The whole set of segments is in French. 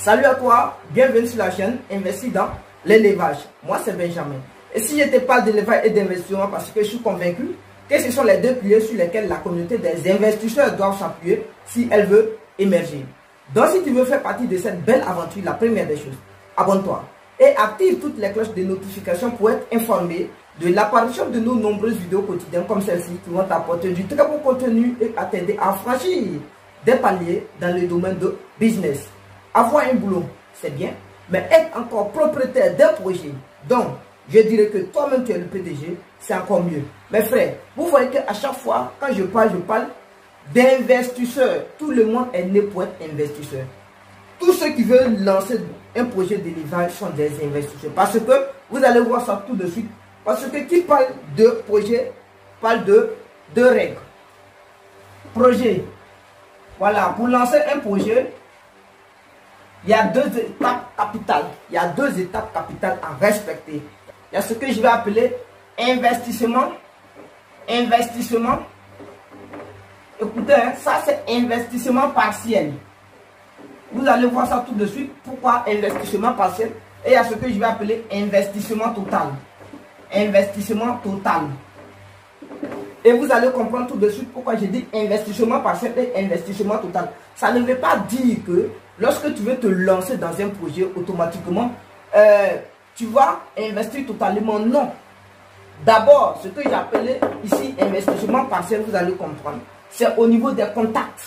Salut à toi, bienvenue sur la chaîne Investis dans l'élevage. Moi c'est Benjamin. Et si je te parle d'élevage et d'investissement, parce que je suis convaincu que ce sont les deux piliers sur lesquels la communauté des investisseurs doit s'appuyer si elle veut émerger. Donc si tu veux faire partie de cette belle aventure, la première des choses, abonne-toi et active toutes les cloches de notification pour être informé de l'apparition de nos nombreuses vidéos quotidiennes comme celle-ci qui vont t'apporter du très bon contenu et à t'aider à franchir des paliers dans le domaine de business. Avoir un boulot, c'est bien, mais être encore propriétaire d'un projet, donc je dirais que toi-même tu es le PDG, c'est encore mieux. Mes frères, vous voyez qu'à chaque fois, quand je parle d'investisseurs. Tout le monde est né pour être investisseur. Tous ceux qui veulent lancer un projet d'élevage sont des investisseurs. Parce que, vous allez voir ça tout de suite, parce que qui parle de projet, parle de règles. Projet. Voilà, pour lancer un projet, il y a deux étapes capitales. Il y a deux étapes capitales à respecter. Il y a ce que je vais appeler investissement. Investissement. Écoutez, hein, ça c'est investissement partiel. Vous allez voir ça tout de suite. Pourquoi investissement partiel? Et il y a ce que je vais appeler investissement total. Investissement total. Et vous allez comprendre tout de suite pourquoi j'ai dit investissement partiel et investissement total. Ça ne veut pas dire que lorsque tu veux te lancer dans un projet, automatiquement, tu vas investir totalement. Non. D'abord, ce que j'appelais ici investissement partiel, vous allez comprendre. C'est au niveau des contacts.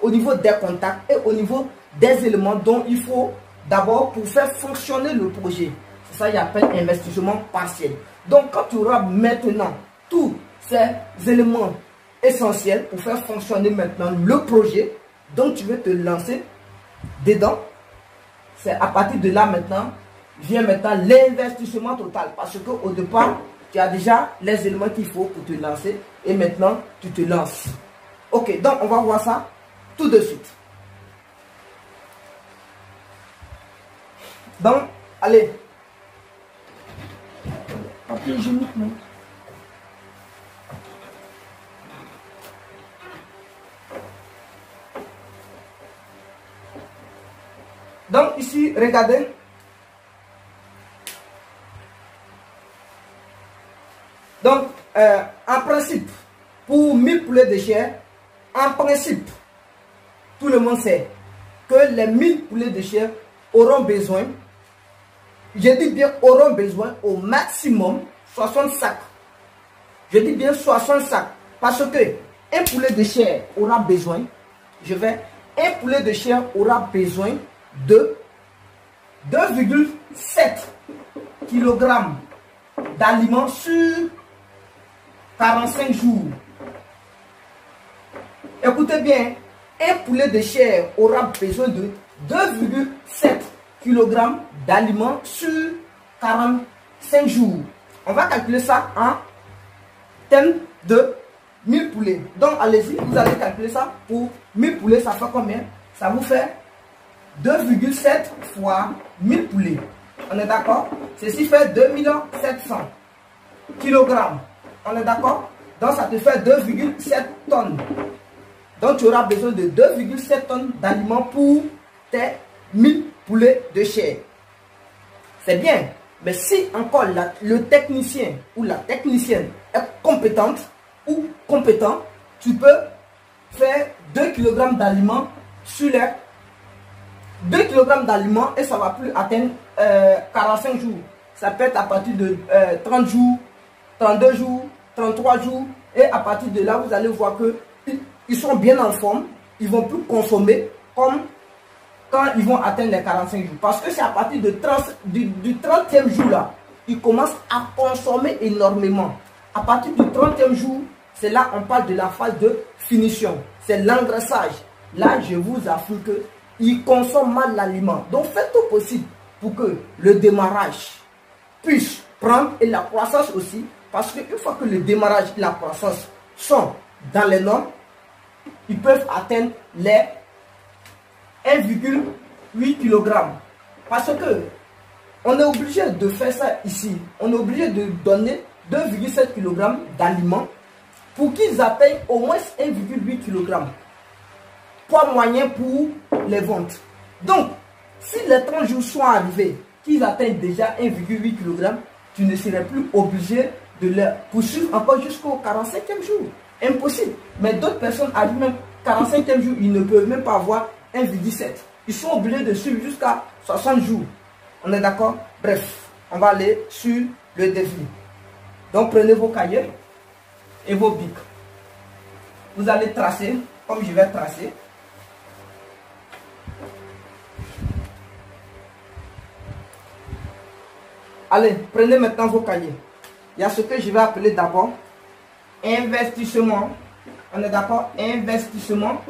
Au niveau des contacts et au niveau des éléments dont il faut d'abord pour faire fonctionner le projet. C'est ça que j'appelle investissement partiel. Donc, quand tu auras maintenant tous ces éléments essentiels pour faire fonctionner maintenant le projet, donc tu veux te lancer dedans, c'est à partir de là maintenant, vient maintenant l'investissement total. Parce qu'au départ, tu as déjà les éléments qu'il faut pour te lancer et maintenant tu te lances. Ok, donc on va voir ça tout de suite. Donc, allez. Papier hygiénique, non? Donc ici, regardez. Donc, en principe, pour 1000 poulets de chair, en principe, tout le monde sait que les 1000 poulets de chair auront besoin, je dis bien auront besoin au maximum 60 sacs. Je dis bien 60 sacs. Parce que un poulet de chair aura besoin, un poulet de chair aura besoin de 2,7 kg d'aliments sur 45 jours. Écoutez bien, un poulet de chair aura besoin de 2,7 kg d'aliments sur 45 jours. On va calculer ça en termes de 1000 poulets. Donc allez-y, vous allez calculer ça pour 1000 poulets, ça fait combien? Ça vous fait 2,7 fois 1000 poulets. On est d'accord? Ceci fait 2 700 kg. On est d'accord? Donc ça te fait 2,7 tonnes. Donc tu auras besoin de 2,7 tonnes d'aliments pour tes 1000 poulets de chair. C'est bien. Mais si encore le technicien ou la technicienne est compétente ou compétent, tu peux faire 2 kg d'aliments sur les 2 kg d'aliments et ça ne va plus atteindre 45 jours. Ça peut être à partir de 30 jours, 32 jours, 33 jours. Et à partir de là, vous allez voir que ils sont bien en forme. Ils vont plus consommer comme quand ils vont atteindre les 45 jours. Parce que c'est à partir de du 30e jour là, ils commencent à consommer énormément. À partir du 30e jour, c'est là on parle de la phase de finition. C'est l'engraissage. Là, je vous assure que ils consomment mal l'aliment. Donc, faites tout possible pour que le démarrage puisse prendre et la croissance aussi. Parce qu'une fois que le démarrage et la croissance sont dans les normes, ils peuvent atteindre les 1,8 kg. Parce que on est obligé de faire ça ici. On est obligé de donner 2,7 kg d'aliments pour qu'ils atteignent au moins 1,8 kg. Poids moyen pour les ventes. Donc, Si les 30 jours sont arrivés, qu'ils atteignent déjà 1,8 kg, tu ne serais plus obligé de les poursuivre encore jusqu'au 45e jour. Impossible. Mais d'autres personnes arrivent même 45e jour, ils ne peuvent même pas avoir 1,7. Ils sont obligés de suivre jusqu'à 60 jours. On est d'accord? Bref, on va aller sur le défi. Donc prenez vos cahiers et vos bics. Vous allez tracer, comme je vais tracer. Allez, prenez maintenant vos cahiers. Il y a ce que je vais appeler d'abord investissement. On est d'accord? Investissement.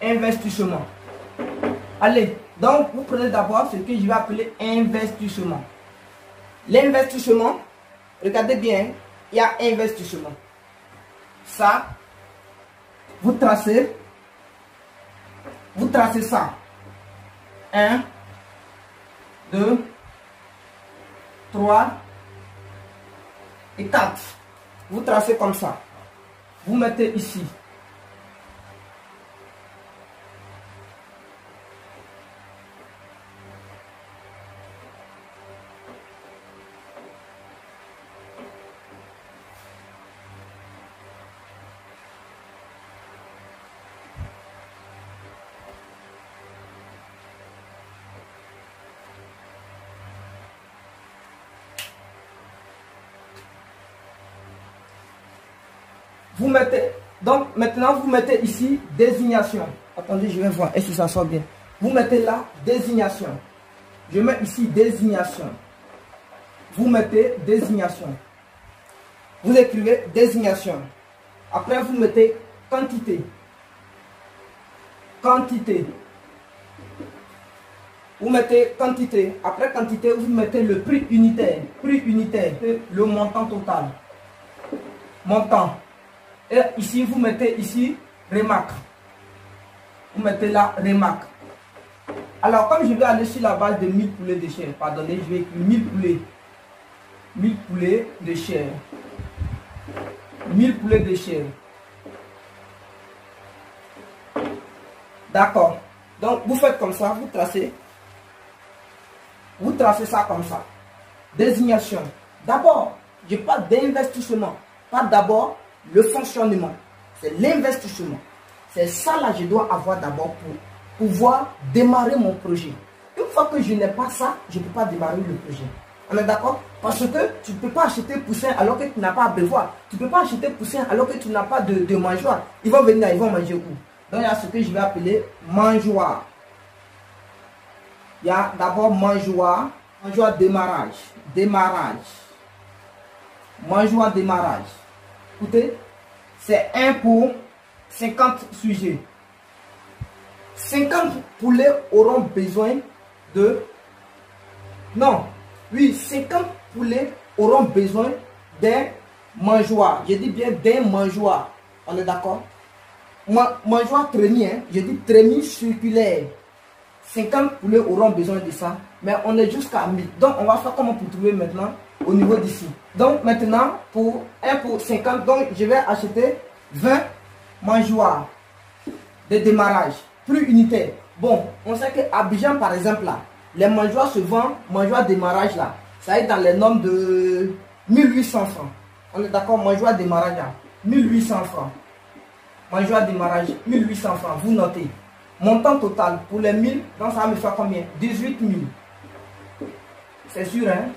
Investissement. Allez, donc vous prenez d'abord ce que je vais appeler investissement. L'investissement, regardez bien, il y a investissement. Ça, vous tracez ça. 1, 2, 3 et 4. Vous tracez comme ça. Vous mettez ici. Vous mettez, donc maintenant vous mettez ici désignation. Attendez, je vais voir, est-ce que ça sort bien? Vous mettez là désignation. Je mets ici désignation. Vous mettez désignation. Vous écrivez désignation. Après vous mettez quantité. Quantité. Vous mettez quantité. Après quantité, vous mettez le prix unitaire. Prix unitaire, le montant total. Montant. Et ici, vous mettez ici remarque. Vous mettez là remarque. Alors, comme je vais aller sur la base de 1000 poulets de chair, pardonnez, je vais écrire 1000 poulets. 1000 poulets de chair. 1000 poulets de chair. D'accord. Donc, vous faites comme ça, vous tracez. Vous tracez ça comme ça. Désignation. D'abord, je parle d'investissement. Pas d'abord le fonctionnement. C'est l'investissement. C'est ça là je dois avoir d'abord pour pouvoir démarrer mon projet. Une fois que je n'ai pas ça, je ne peux pas démarrer le projet. On est d'accord? Parce que tu ne peux pas acheter poussin alors que tu n'as pas à bevoir. Tu ne peux pas acheter poussin alors que tu n'as pas de mangeoire. Ils vont venir, ils vont manger où? Donc il y a ce que je vais appeler mangeoire. Il y a d'abord mangeoire. Mangeoire démarrage. Démarrage. Mangeoire démarrage. Écoutez, c'est 1 pour 50 sujets. 50 poulets auront besoin de... Non, oui, 50 poulets auront besoin d'un mangeoire. Je dis bien d'un mangeoire. On est d'accord? Mangeoire trémie, hein? Je dis trémie circulaire. 50 poulets auront besoin de ça. Mais on est jusqu'à 1000. Donc, on va faire comment pour trouver maintenant au niveau d'ici. Donc, maintenant, pour 1 pour 50, donc je vais acheter 20 mangeoires de démarrage. Plus unitaire. Bon, on sait qu'à Abidjan, par exemple, là, les mangeoires se vendent, mangeoires démarrage, là. Ça est dans les normes de 1800 francs. On est d'accord, mangeoire démarrage, là. 1800 francs. Mangeoire démarrage, 1800 francs. Vous notez. Montant total pour les 1000, donc ça va me faire combien? 18 000. C'est sûr, hein?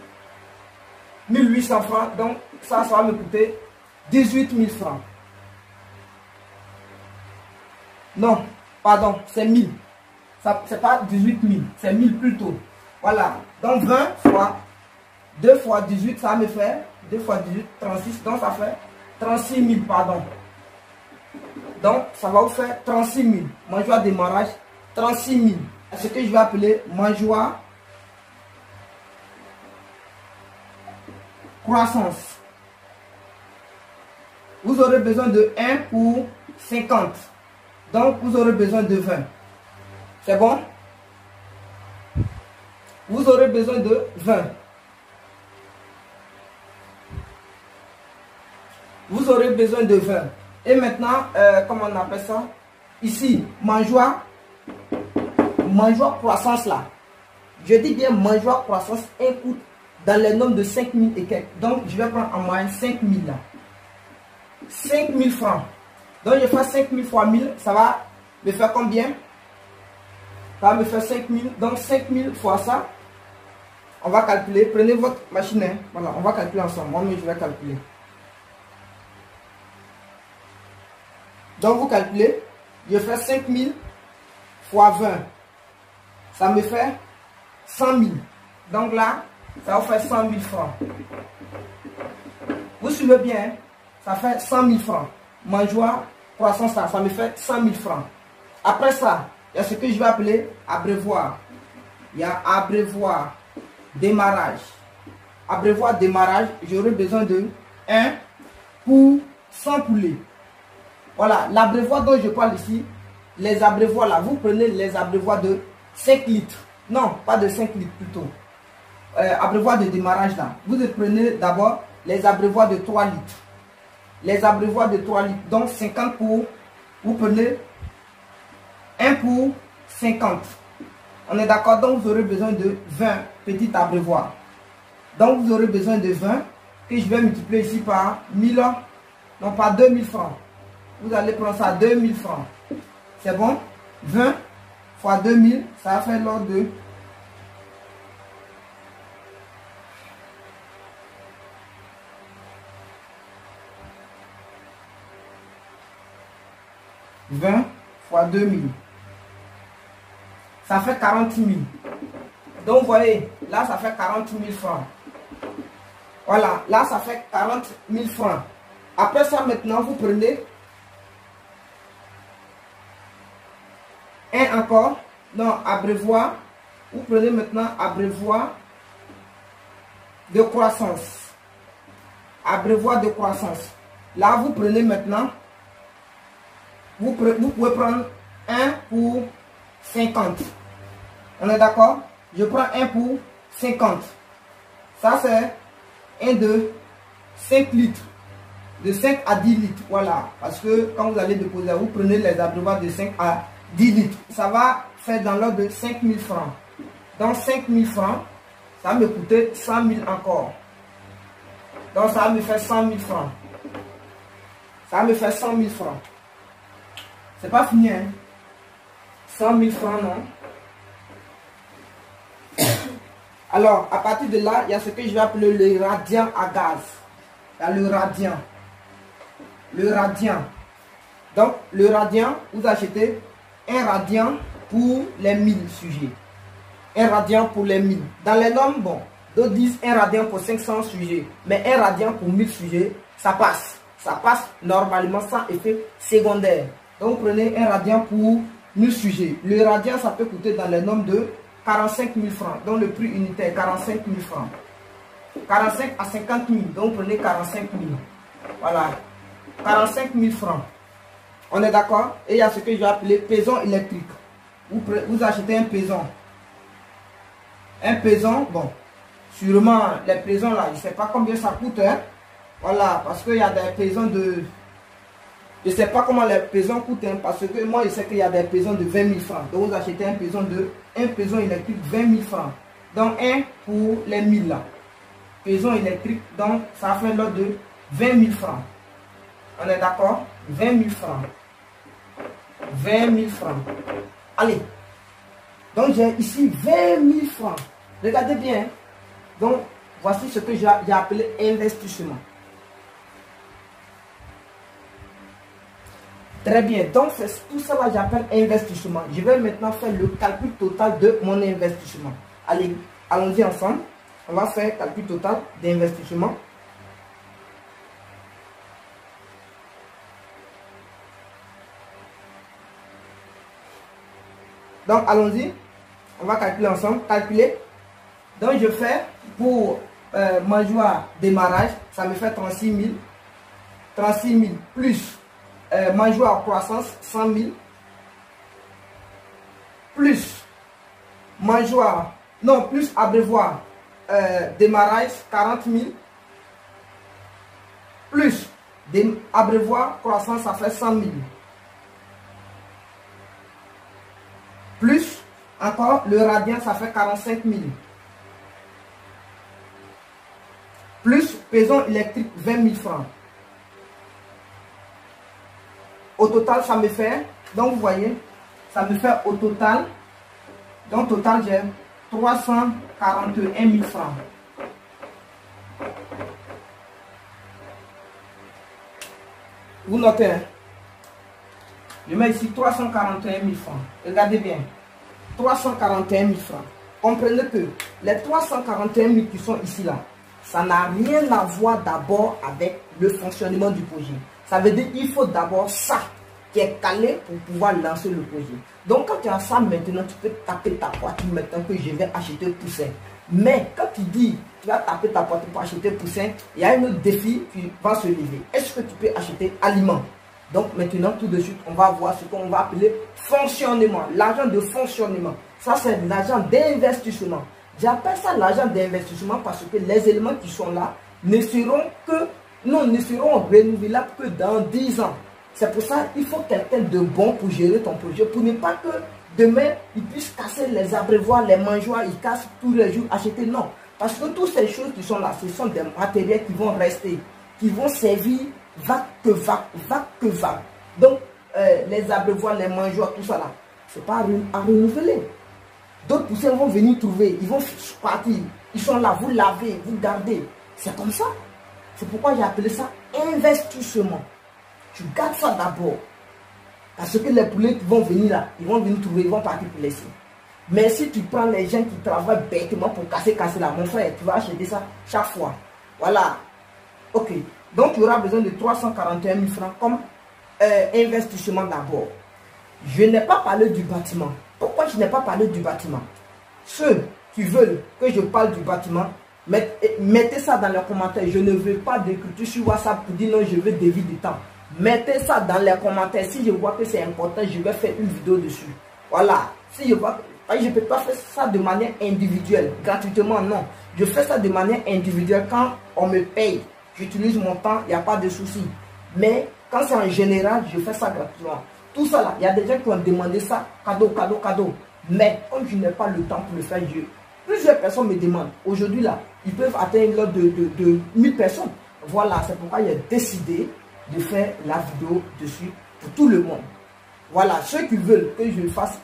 1800 francs, donc ça va me coûter 18 000 francs. Non, pardon, c'est 1000. C'est pas 18 000, c'est 1000 plutôt. Voilà, donc 20 fois 2 fois 18, ça va me faire 2 fois 18, 36, donc ça fait 36 000, pardon. Donc, ça va vous faire 36 000. Mangeoire démarrage, 36 000. C'est ce que je vais appeler mangeoire croissance. Vous aurez besoin de 1 pour 50. Donc, vous aurez besoin de 20. C'est bon? Vous aurez besoin de 20. Vous aurez besoin de 20. Et maintenant, comment on appelle ça? Ici, mangeoire mangeoire croissance là, je dis bien mangeoire croissance, un coûte dans les nombres de 5 000 et quelques. Donc, je vais prendre en moyenne 5 000 là. 5 000 francs. Donc, je fais 5 000 fois 1000, ça va me faire combien? Ça va me faire 5 000. Donc, 5 000 fois ça, on va calculer. Prenez votre machine. Hein. Voilà, on va calculer ensemble. Moi-même, je vais calculer. Donc, vous calculez. Je fais 5 000 fois 20. Ça me fait 100 000. Donc là, ça va faire 100 000 francs. Vous suivez bien, hein? Ça fait 100 000 francs. Mangeoire, croissance, ça me fait 100 000 francs. Après ça, il y a ce que je vais appeler abreuvoir. Il y a abreuvoir, démarrage. Abreuvoir, démarrage, j'aurai besoin de 1 pour 100 poulets. Voilà, l'abreuvoir dont je parle ici, les abreuvoirs là, vous prenez les abreuvoirs de 5 litres. Non, pas de 5 litres plutôt. Abreuvoir de démarrage là. Vous prenez d'abord les abreuvoirs de 3 litres. Les abreuvoirs de 3 litres. Donc 50 pour, vous prenez 1 pour 50. On est d'accord, donc vous aurez besoin de 20 petits abreuvoirs. Donc vous aurez besoin de 20 que je vais multiplier ici par 1000, non par 2000 francs. Vous allez prendre ça à 2000 francs. C'est bon? 20 fois 2000, ça va faire l'ordre de 20 fois 2000. Ça fait 40 000. Donc, vous voyez, là, ça fait 40 000 francs. Voilà, là, ça fait 40 000 francs. Après ça, maintenant, vous prenez un encore. Non, abreuvoir. Vous prenez maintenant abreuvoir de croissance. Abreuvoir de croissance. Là, vous prenez maintenant, vous pouvez prendre 1 pour 50. On est d'accord? Je prends 1 pour 50. Ça, c'est un de 5 litres. De 5 à 10 litres. Voilà. Parce que quand vous allez déposer, vous prenez les abreuvoirs de 5 à 10 litres. Ça va faire dans l'ordre de 5 000 francs. Donc 5 000 francs, ça va me coûter 100 000 encore. Donc ça va me faire 100 000 francs. Ça va me faire 100 000 francs. C'est pas fini, hein? 100 000 francs, non? Alors, à partir de là, il y a ce que je vais appeler le radiant à gaz. Il y a le radiant. Le radiant. Donc, le radiant, vous achetez un radiant pour les 1000 sujets. Un radiant pour les 1000. Dans les normes, bon, d'autres disent un radiant pour 500 sujets. Mais un radiant pour 1000 sujets, ça passe. Ça passe normalement sans effet secondaire. Donc, vous prenez un radiant pour 1000 sujets. Le radiant, ça peut coûter dans les normes de 45 000 francs. Donc, le prix unitaire, 45 000 francs. 45 à 50 000. Donc, vous prenez 45 000. Voilà. 45 000 francs. On est d'accord? Et il y a ce que je vais appeler peson électrique. Vous achetez un peson. Un peson, bon, sûrement les pesons là, je ne sais pas combien ça coûte. Hein? Voilà, parce qu'il y a des pesons de... Je ne sais pas comment les pesons coûtent, hein, parce que moi je sais qu'il y a des pesons de 20 000 francs. Donc vous achetez un peson électrique 20 000 francs. Donc un pour les 1000 là. Peson électrique, donc ça fait l'ordre de 20 000 francs. On est d'accord? 20 000 francs. 20 000 francs. Allez. Donc j'ai ici 20 000 francs. Regardez bien. Hein. Donc voici ce que j'ai appelé investissement. Très bien. Donc c'est tout ça là j'appelle investissement. Je vais maintenant faire le calcul total de mon investissement. Allez, allons-y ensemble. On va faire calcul total d'investissement. Donc allons-y. On va calculer ensemble. Calculer. Donc je fais pour mangeoire démarrage, ça me fait 36 000. 36 000 plus mangeoire croissance 100 000. Plus mangeoire, non, plus abreuvoir démarrage 40 000. Plus abreuvoir croissance, ça fait 100 000. Plus Encore, le radiant, ça fait 45 000. Plus maison électrique, 20 000 francs. Au total, ça me fait, donc vous voyez, ça me fait au total, donc total, j'ai 341 000 francs. Vous notez, hein? Je mets ici 341 000 francs. Regardez bien. 341 000 francs. Comprenez que les 341 000 qui sont ici là, ça n'a rien à voir d'abord avec le fonctionnement du projet. Ça veut dire qu'il faut d'abord ça qui est calé pour pouvoir lancer le projet. Donc quand tu as ça maintenant, tu peux taper ta poitrine maintenant que je vais acheter poussin. Mais quand tu dis tu vas taper ta poitrine pour acheter poussin, il y a un autre défi qui va se lever. Est-ce que tu peux acheter aliments? Donc maintenant, tout de suite, on va voir ce qu'on va appeler fonctionnement. L'argent de fonctionnement. Ça, c'est l'argent d'investissement. J'appelle ça l'argent d'investissement parce que les éléments qui sont là ne seront renouvelables que dans 10 ans. C'est pour ça qu'il faut quelqu'un de bon pour gérer ton projet, pour ne pas que demain, il puisse casser les abreuvoirs, les mangeoires, il casse tous les jours, acheter. Non. Parce que toutes ces choses qui sont là, ce sont des matériels qui vont rester, qui vont servir vague que vague. Donc, les abreuvoirs, les mangeoires, tout ça là, c'est pas à renouveler. D'autres poussins vont venir trouver, ils vont partir, ils sont là, vous lavez, vous gardez. C'est comme ça. C'est pourquoi j'ai appelé ça investissement. Tu gardes ça d'abord. Parce que les poulets qui vont venir là, ils vont venir trouver, ils vont partir pour laisser. Mais si tu prends les gens qui travaillent bêtement pour casser là, mon frère, tu vas acheter ça chaque fois. Voilà. Ok. Donc, tu auras besoin de 341 000 francs comme investissement d'abord. Je n'ai pas parlé du bâtiment. Pourquoi je n'ai pas parlé du bâtiment? Ceux qui veulent que je parle du bâtiment, mettez ça dans les commentaires. Je ne veux pas d'écriture sur WhatsApp pour dire non, je veux devis du temps. Mettez ça dans les commentaires. Si je vois que c'est important, je vais faire une vidéo dessus. Voilà. Si je vois que je ne peux pas faire ça de manière individuelle, gratuitement, non. Je fais ça de manière individuelle quand on me paye. J'utilise mon temps, il n'y a pas de souci. Mais quand c'est en général, je fais ça gratuitement. Tout ça là, il y a des gens qui ont demandé ça, cadeau. Mais comme je n'ai pas le temps pour le faire, plusieurs personnes me demandent. Aujourd'hui là, ils peuvent atteindre l'ordre de 1000 personnes. Voilà, c'est pourquoi j'ai décidé de faire la vidéo dessus pour tout le monde. Voilà, ceux qui veulent que je fasse,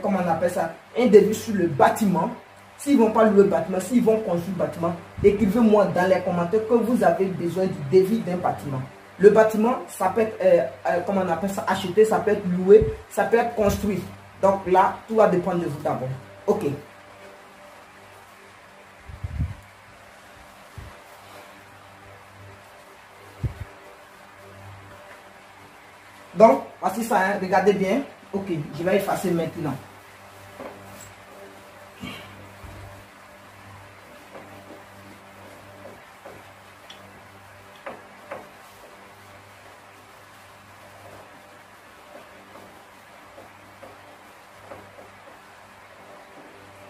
comment on appelle ça, un devis sur le bâtiment. S'ils ne vont pas louer le bâtiment, s'ils vont construire le bâtiment, écrivez-moi dans les commentaires que vous avez besoin du devis d'un bâtiment. Le bâtiment, ça peut être, comment on appelle ça, acheté, ça peut être loué, ça peut être construit. Donc là, tout va dépendre de vous d'abord. Ok. Donc, voici ça, hein. Regardez bien. Ok, je vais effacer maintenant.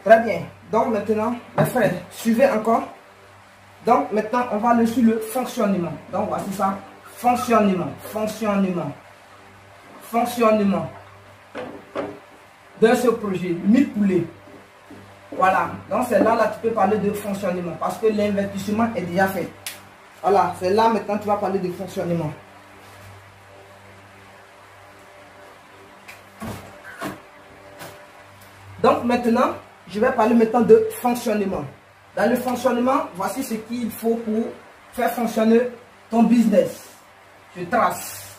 Très bien. Donc maintenant, mes frères, suivez encore. Donc maintenant, on va aller sur le fonctionnement. Donc voici ça. Fonctionnement de ce projet. 1000 poulets. Voilà. Donc c'est là, tu peux parler de fonctionnement. Parce que l'investissement est déjà fait. Voilà. C'est là maintenant tu vas parler de fonctionnement. Donc maintenant, je vais parler maintenant de fonctionnement. Dans le fonctionnement, voici ce qu'il faut pour faire fonctionner ton business. Je trace.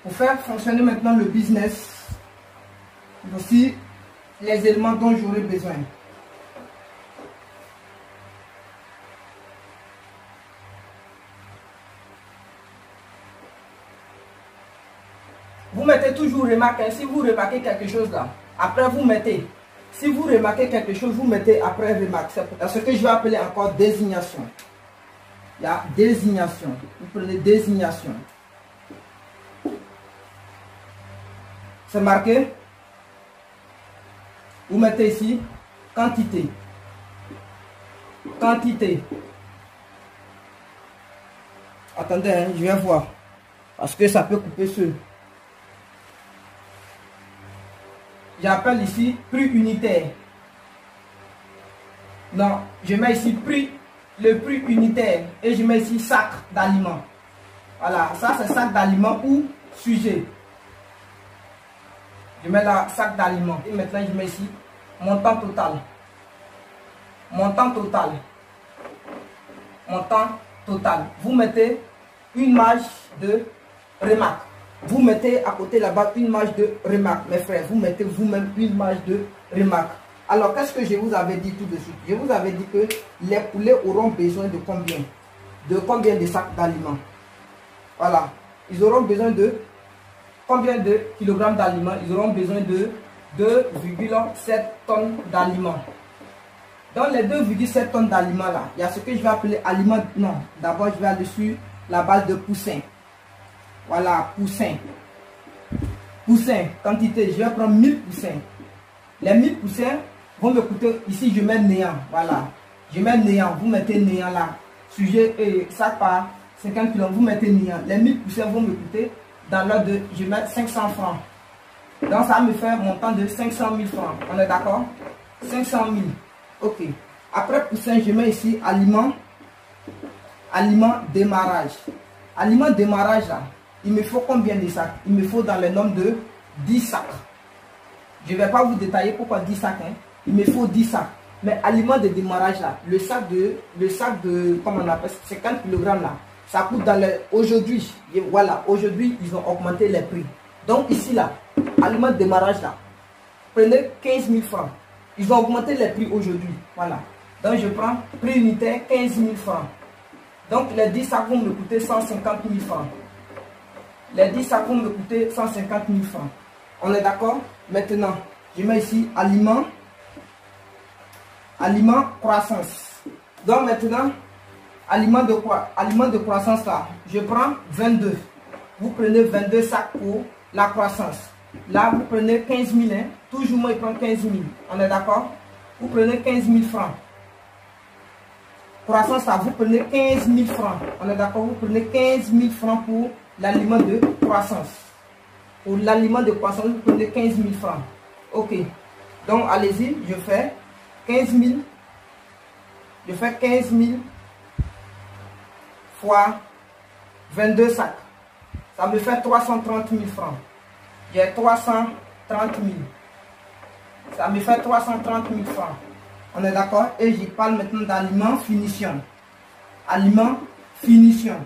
Pour faire fonctionner maintenant le business, voici les éléments dont j'aurai besoin. Vous mettez toujours remarque. Si vous remarquez quelque chose là, après vous mettez. Si vous remarquez quelque chose, vous mettez après remarque. C'est ce que je vais appeler encore désignation. Il y a désignation. Vous prenez désignation. C'est marqué. Vous mettez ici quantité. Quantité. Attendez, hein, je vais voir. Parce que ça peut couper ce. j'appelle ici prix unitaire. Non, je mets ici le prix unitaire et je mets ici sac d'aliments. Voilà, ça c'est sac d'aliments ou sujet. Je mets là sac d'aliments et maintenant je mets ici montant total. Montant total. Montant total. Vous mettez une marge de remarque. Vous mettez à côté là-bas une marge de remarque, mes frères. Vous mettez vous-même une marge de remarque. Alors, qu'est-ce que je vous avais dit tout de suite? Je vous avais dit que les poulets auront besoin de combien? De combien de sacs d'aliments? Voilà. Ils auront besoin de combien de kilogrammes d'aliments? Ils auront besoin de 2,7 tonnes d'aliments. Dans les 2,7 tonnes d'aliments là, il y a ce que je vais appeler aliments. Non, d'abord je vais aller sur la base de poussin. Voilà, poussin. Poussin, quantité, je vais prendre 1000 poussins. Les 1000 poussins vont me coûter, ici je mets néant, voilà. Je mets néant, vous mettez néant là. Sujet et sac par 50 kg, vous mettez néant. Les 1000 poussins vont me coûter dans l'ordre de, je mets 500 francs. Donc ça me fait un montant de 500 000 francs. On est d'accord? 500 000. Ok. Après poussin, je mets ici aliment démarrage. Aliment démarrage là, il me faut combien de sacs? Il me faut dans le nombre de 10 sacs. Je ne vais pas vous détailler pourquoi 10 sacs. Hein. Il me faut 10 sacs. Mais aliment de démarrage là, le sac de comment on appelle, 50 kg là, ça coûte dans le, aujourd'hui, voilà, aujourd'hui ils ont augmenté les prix. Donc ici là, aliment de démarrage là, prenez 15 000 francs. Ils ont augmenté les prix aujourd'hui. Voilà. Donc je prends prix unitaire 15 000 francs. Donc les 10 sacs vont me coûter 150 000 francs. Les 10 sacs vont me coûter 150 000 francs. On est d'accord? Maintenant, je mets ici aliment croissance. Donc maintenant, aliment de croissance là, je prends 22. Vous prenez 22 sacs pour la croissance. Là, vous prenez 15 000. Hein? Toujours moi, je prends 15 000. On est d'accord? Vous prenez 15 000 francs. Croissance là, vous prenez 15 000 francs. On est d'accord? Vous prenez 15 000 francs pour l'aliment de croissance. Pour l'aliment de croissance, vous prenez 15 000 francs. Ok. Donc, allez-y, je fais 15 000. Je fais 15 000 fois 22 sacs. Ça me fait 330 000 francs. J'ai 330 000. Ça me fait 330 000 francs. On est d'accord? Et j'y parle maintenant d'aliment finition. Aliment finition.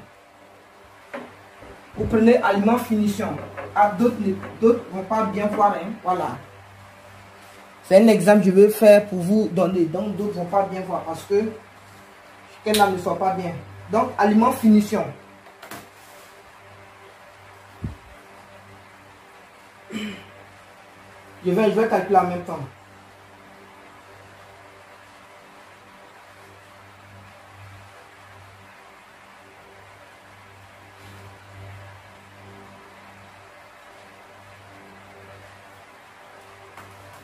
Vous prenez aliment finition. Ah, d'autres ne vont pas bien voir. Hein? Voilà. C'est un exemple que je veux faire pour vous donner. Donc, d'autres ne vont pas bien voir parce que qu'elle ne soit pas bien. Donc, aliment finition. Je vais calculer en même temps.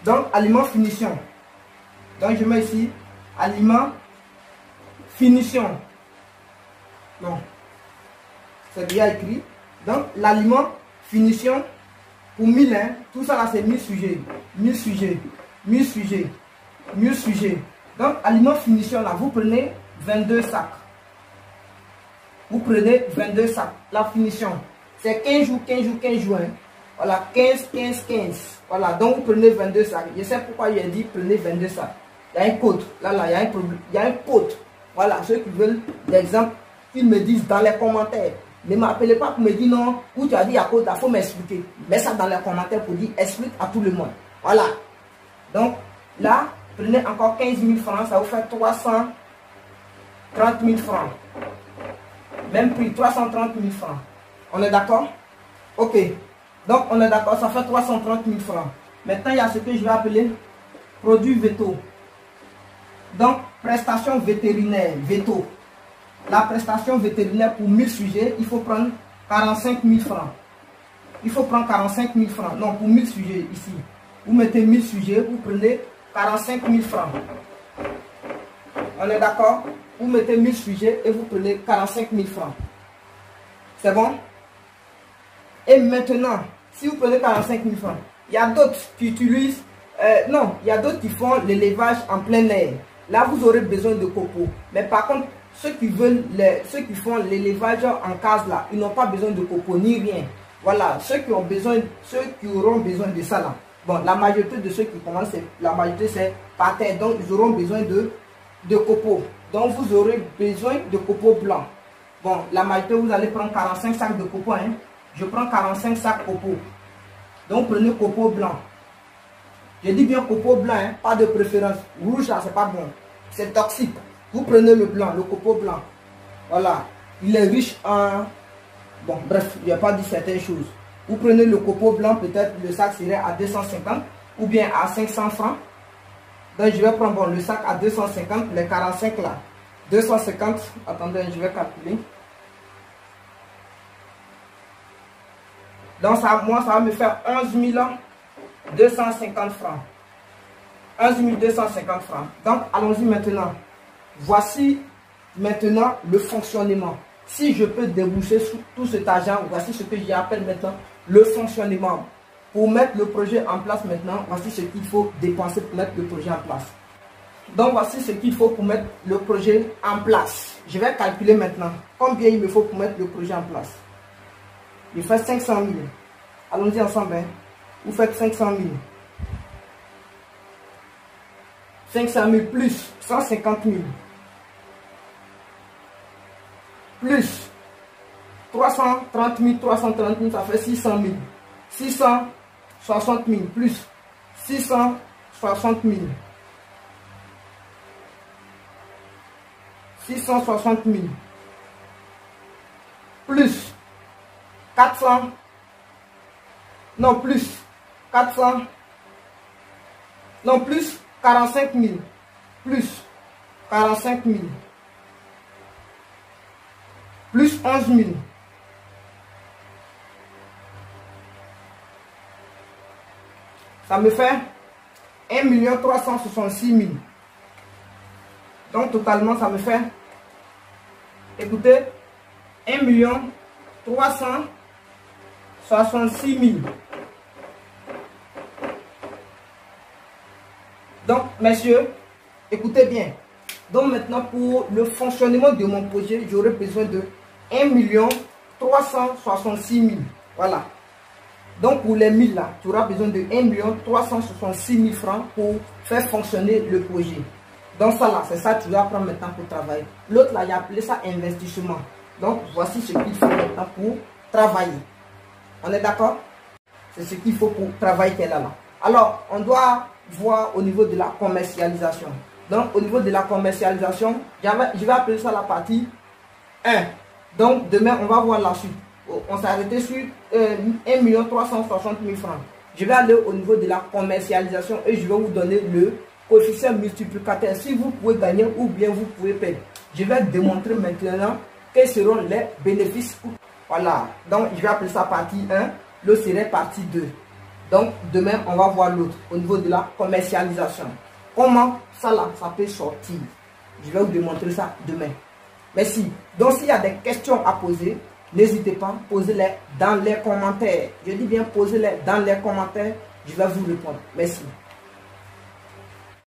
Donc, aliment finition. Donc, je mets ici aliment finition. Non, c'est bien écrit. Donc, l'aliment finition pour 1000, hein, tout ça là c'est 1000 sujets. 1000 sujets, 1000 sujets, 1000 sujets. Donc, aliment finition là, vous prenez 22 sacs. Vous prenez 22 sacs. La finition, c'est 15 jours, 15 jours, 15 jours. Hein. Voilà, 15, 15, 15. Voilà, donc vous prenez 22 sacs. Je sais pourquoi il a dit prenez 22 sacs. Il y a un code. Là, il y a un problème. Il y a un code. Voilà, ceux qui veulent l'exemple, ils me disent dans les commentaires. Ne m'appelez pas pour me dire non, où tu as dit il y a code, il faut m'expliquer. Mets ça dans les commentaires pour dire explique à tout le monde. Voilà. Donc, là, prenez encore 15 000 francs, ça vous fait 330 000 francs. Même prix, 330 000 francs. On est d'accord? Ok. Donc, on est d'accord, ça fait 330 000 francs. Maintenant, il y a ce que je vais appeler produit veto. Donc, prestation vétérinaire, veto. La prestation vétérinaire pour 1000 sujets, il faut prendre 45 000 francs. Il faut prendre 45 000 francs. Non, pour 1000 sujets ici. Vous mettez 1000 sujets, vous prenez 45 000 francs. On est d'accord? Vous mettez 1000 sujets et vous prenez 45 000 francs. C'est bon? Et maintenant, si vous prenez 45 000 francs, il y a d'autres qui utilisent Non, il y a d'autres qui font l'élevage en plein air. Là, vous aurez besoin de copeaux. Mais par contre, ceux qui font l'élevage en case là, ils n'ont pas besoin de copeaux ni rien. Voilà, ceux qui auront besoin de ça là. Bon, la majorité de ceux qui commencent, la majorité c'est par terre. Donc, ils auront besoin de copeaux. Donc, vous aurez besoin de copeaux blancs. Bon, la majorité, vous allez prendre 45 sacs de copeaux. Hein. Je prends 45 sacs copeaux. Donc, prenez copeaux blancs. Je dis bien copeaux blanc, hein, pas de préférence. Rouge, là, c'est pas bon. C'est toxique. Vous prenez le blanc, le copeau blanc. Voilà. Il est riche en... Bon, bref, il n'y a pas dit certaines choses. Vous prenez le copeau blanc, peut-être le sac serait à 250 ou bien à 500 francs. Donc, je vais prendre bon, le sac à 250, les 45 là. 250, attendez, je vais calculer. Donc, ça, moi, ça va me faire 11 250 francs. 11 250 francs. Donc, allons-y maintenant. Voici maintenant le fonctionnement. Si je peux débourser tout cet argent, voici ce que j'appelle maintenant le fonctionnement. Pour mettre le projet en place maintenant, voici ce qu'il faut dépenser pour mettre le projet en place. Donc, voici ce qu'il faut pour mettre le projet en place. Je vais calculer maintenant combien il me faut pour mettre le projet en place. Il fait 500 000. Allons-y ensemble. Hein. Vous faites 500 000. 500 000 plus 150 000. Plus 330 000, 330 000, ça fait 600 000. 660 000 plus 660 000. 660 000 plus 400, non plus 400, non plus 45 000, plus 45 000, plus 11 000. Ça me fait 1 366 000. Donc, totalement, ça me fait, écoutez, 1 366 000. Donc, messieurs, écoutez bien. Donc, maintenant, pour le fonctionnement de mon projet, j'aurai besoin de 1 366 000. Voilà. Donc, pour les 1000 là, tu auras besoin de 1 366 000 francs pour faire fonctionner le projet. Donc, ça là, c'est ça que tu dois prendre maintenant pour travailler. L'autre là, il a appelé ça investissement. Donc, voici ce qu'il faut maintenant pour travailler. On est d'accord? C'est ce qu'il faut pour travailler qu'elle a là. Alors, on doit voir au niveau de la commercialisation. Donc, au niveau de la commercialisation, je vais appeler ça la partie 1. Donc, demain, on va voir la suite. On s'est arrêté sur 1 360 000 francs. Je vais aller au niveau de la commercialisation et je vais vous donner le coefficient multiplicateur. Si vous pouvez gagner ou bien vous pouvez perdre. Je vais démontrer maintenant quels seront les bénéfices. Voilà. Donc, je vais appeler ça partie 1. L'autre serait partie 2. Donc, demain, on va voir l'autre au niveau de la commercialisation. Comment ça là, ça peut sortir. Je vais vous démontrer ça demain. Merci. Donc, s'il y a des questions à poser, n'hésitez pas, posez-les dans les commentaires. Je dis bien, posez-les dans les commentaires. Je vais vous répondre. Merci.